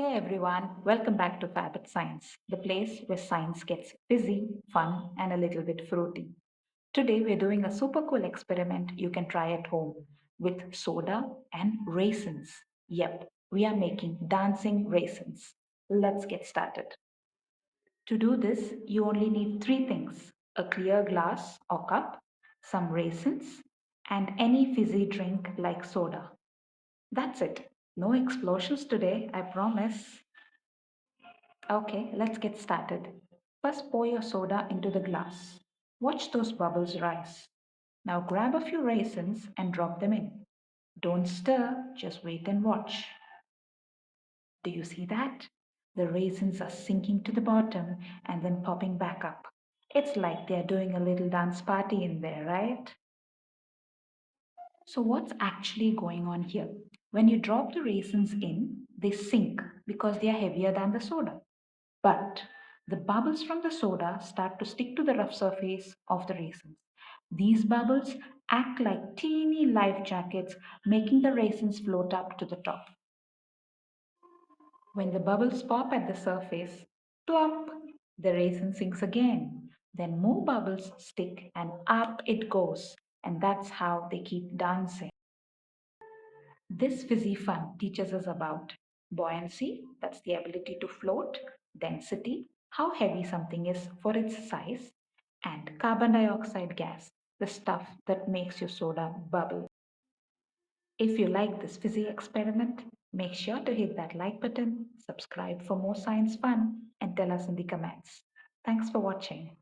Hey everyone, welcome back to Fab Science, the place where science gets busy, fun, and a little bit fruity. Today we're doing a super cool experiment you can try at home with soda and raisins. Yep, we are making dancing raisins. Let's get started. To do this, you only need three things: a clear glass or cup, some raisins, and any fizzy drink like soda. That's it. No explosions today, I promise. Okay, let's get started. First, pour your soda into the glass. Watch those bubbles rise. Now, grab a few raisins and drop them in. Don't stir, just wait and watch. Do you see that? The raisins are sinking to the bottom and then popping back up. It's like they're doing a little dance party in there, right? So, what's actually going on here? When you drop the raisins in, they sink because they are heavier than the soda. But the bubbles from the soda start to stick to the rough surface of the raisins. These bubbles act like teeny life jackets, making the raisins float up to the top. When the bubbles pop at the surface, plop, the raisin sinks again. Then more bubbles stick and up it goes. And that's how they keep dancing. This fizzy fun teaches us about buoyancy, that's the ability to float, density, how heavy something is for its size, and carbon dioxide gas, the stuff that makes your soda bubble. If you like this fizzy experiment, make sure to hit that like button, subscribe for more science fun, and tell us in the comments. Thanks for watching.